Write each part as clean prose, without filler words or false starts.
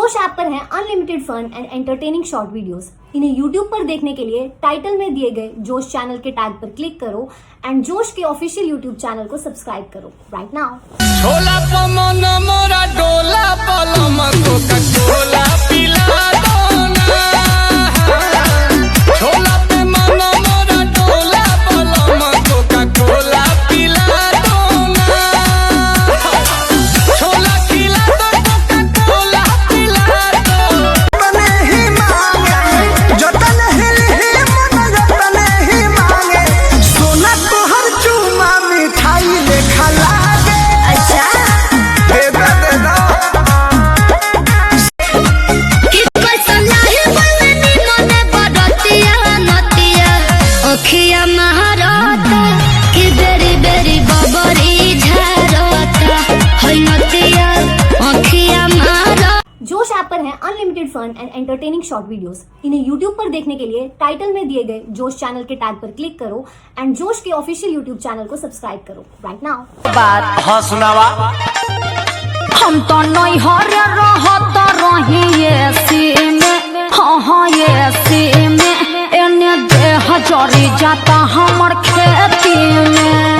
जोश ऐप पर हैं unlimited fun and entertaining short videos. इन्हें यूट्यूब पर देखने के लिए टाइटल में दिए गए जोश चैनल के टैग पर क्लिक करो एंड जोश के ऑफिशियल यूट्यूब चैनल को सब्सक्राइब करो राइट नाउ। छोला पमन मोरा डोला पलम कोका कोला पिला दो ना। छोला पमन मोरा डोला पलम कोका कोला पिला दो ना। छोला खिला दो कोका कोला पिला दो। तने ही मांगे जो तने ही मन जो तने ही मांगे सोना तो हर चूमा मिठाई ले खला गे। अच्छा दे दो दे दो कि कसला ही बननी मने बड़तिया नतिया अखिया महारता कि बेरी बेरी बबरी झारता है नतिया अखिया महारता। जोश ऐप पर हैं unlimited fun and entertaining short videos. इन्हें यूट्यूब पर देखने के लिए टाइटल में दिए गए जोश चैनल के टैग पर क्लिक करो एंड जोश के ऑफिशियल यूट्यूब चैनल को सब्सक्राइब करो राइट नाउ। हाँ सुनावा हम तो नहीं हरे रहत रही ऐसी में हाँ ऐसी में एने देह जरी जाता हमर खेती में।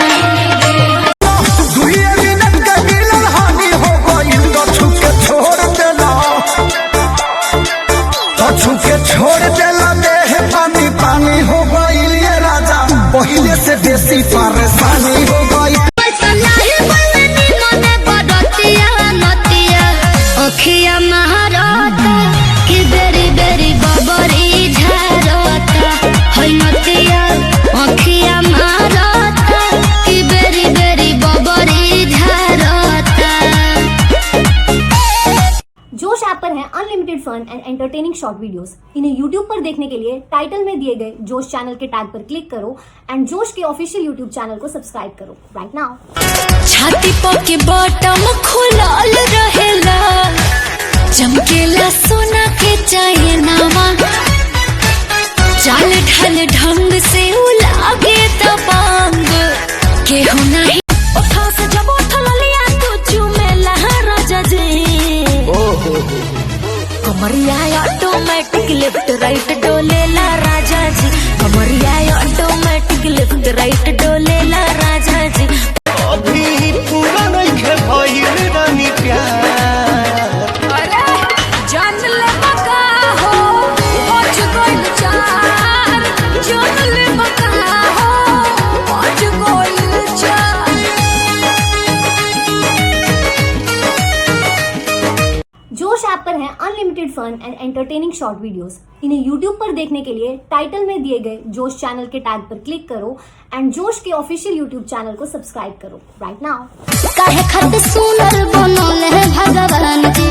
दुहिए मिनट का मिलन हानि हो गइल तो छुके छोड़ देला तो छुके छोड़ देला देह पानी पानी हो गइल ये राजा पहिले से बेसी परेशानी हो गइल। अखिया महारता कि बेरी बेरी बबरी झारता है नतिया अखिया महारता कि बेरी बेरी बबरी झारता। जोश ऐप पर हैं unlimited fun and entertaining short videos. इन्हें यूट्यूब पर देखने के लिए टाइटल में दिए गए जोश चैनल के टैग पर क्लिक करो एंड जोश के ऑफिशियल यूट्यूब चैनल को सब्सक्राइब करो राइट नाउ। छाती पके बटम खुलल रहेला चमकेला सोना के चैनावा चाल ढाल ढंग से उलागे दबंग केहू नहीं ओठा से जब उठल लिया तू चुमेला राजा जी। कमरिया ऑटोमेटिक लेफ्ट राइट डोलेला राजा जी कमरिया ऑटोमेटिक लेफ्ट राइट डोलेला राजा जी। अभी पूरा नहीं खे भइल रानी प्यार। अरे जान ले मका हो पहुंच गइल चार जान ले मका हो पहुंच गइल चार। जोश ऐप पर हैं unlimited fun and entertaining short videos. इन्हें यूट्यूब पर देखने के लिए टाइटल में दिए गए जोश चैनल के टैग पर क्लिक करो एंड जोश के ऑफिशियल यूट्यूब चैनल को सब्सक्राइब करो राइट नाउ। काहे खत सुनर बनल है भगवान जी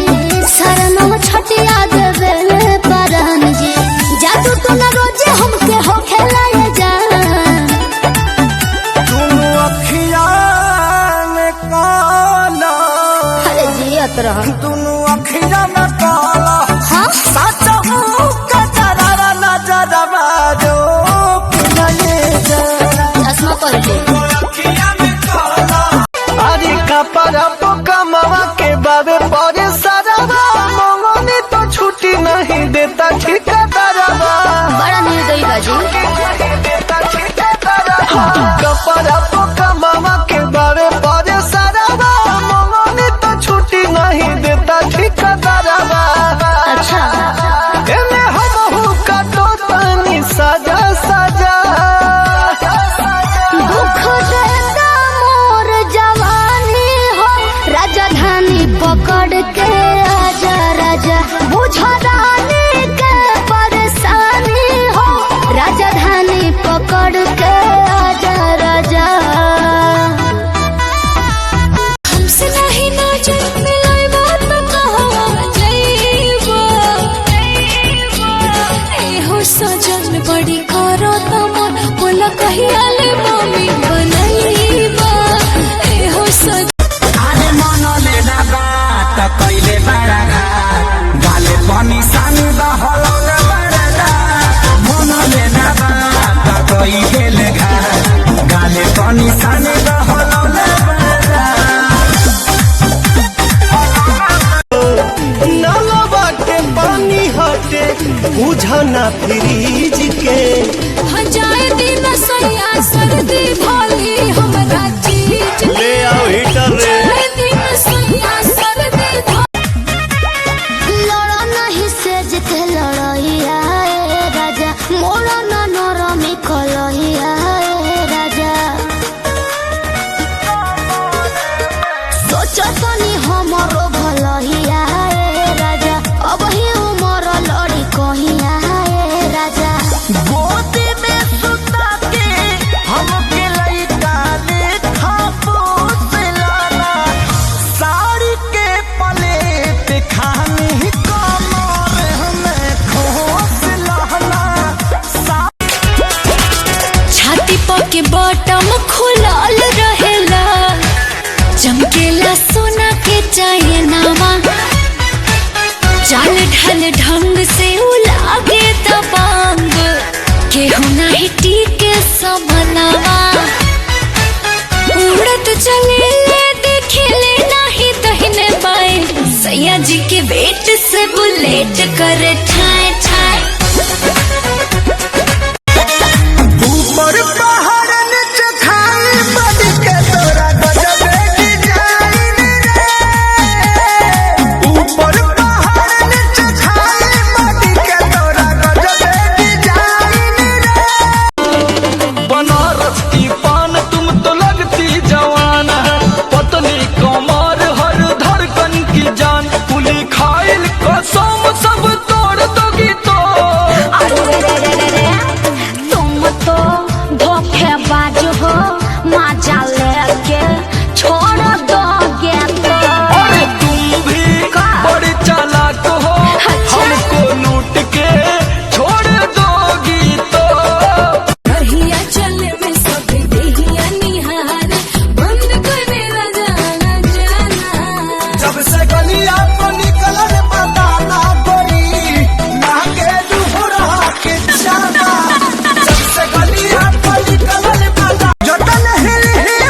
शरणम छटिया देवे परान जी जादू तो न रोजे हमके हो खेलाए जा। तुम अखिया में काला अरे जियत रह तुम अखिया में काला हाँ साचा हूँ कचरा नजरवा जो पिघले जरा चश्मा पहन ले। अरे कपड़ा तो कमावा के बाबे परे सरवा मंगनी तो छुट्टी नहीं देता ठिकादारवा। बड़ा निर्दयी बाजी कपड़ा तो कमावा के बाबे परे सरवा मंगनी तो छुट्टी नहीं देता ठिकादारवा। अच्छा एने हमहू काटो तनी सजा सजा। दुख देता मोर जवानी हो राजधानी पकड़ के बुझाना फ्रीज के। जाए दिन सैया सर्दी भोली हमरा चीज ले आओ हीटर रे। जाए दिन सैया सर्दी लड़ा नहीं सेज के लड़ाइया ए राजा मोरा ना नरमी कलहिया ए राजा सोचो तनी हमरो भलहिया ए राजा अब ही उमर लड़ी कहिया ए राजा गोदी में सुता के हमके लइका लेखा पोसलाना साड़ी के पलेट खानी कमर हमें खोसलाना छाती पके बटम खुलल रहेला चमकेला सोना के चाहे नामा चाल ढल ढंग से उलागे दबांग केहू नहीं टीके सबनावा उड़त चले ले देखे ले नहीं दहिने बाएं सैया जी के वेट से बुलेट करे ठाए ठाए ऊपर पहाड़ नीचे खाई बड़ी के तोरा गजब डिजाइन रे। ऊपर पहाड़ नीचे खाई बड़ी के तोरा गजब डिजाइन रे। बनारस की पान तुम तो लगती जवान है, पतली कमर हर धड़कन की जान, पुली खाइल कसम सब तोड़ दोगी तो। तुम तो धोखेबाज हो मजा लेके छोड़ दोगे तो अरे तुम भी बड़ी चालाक हो, हमको लूट के छोड़ दोगी तो। कहिया चले में सब देहिया निहार बंद करे जाना जाना जब से गलिया को निकलल बताना गोरी नागे दुहरा के जाना। जब से गलिया को निकलल बता जतन ही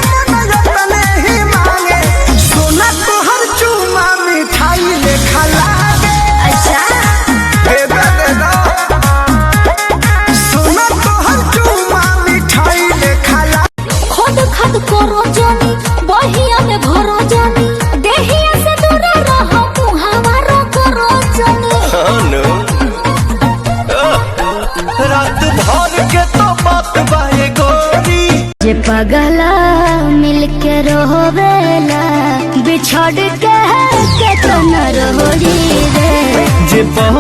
मन जतन ही मांगे सोना तोहर चूमा मिठाई लेखा लागे। अच्छा हे बेटा सोना तोहर चूमा मिठाई लेखा लागे। खुद खुद करो जानी बहिया में भरो जानी देहिया से दूर रहो मुहावरो करो जानी रात भर के तो बात बाए गोरी। जे पगला मिलके रोवेला बिछड़ के तो न रोही रे जे बहुत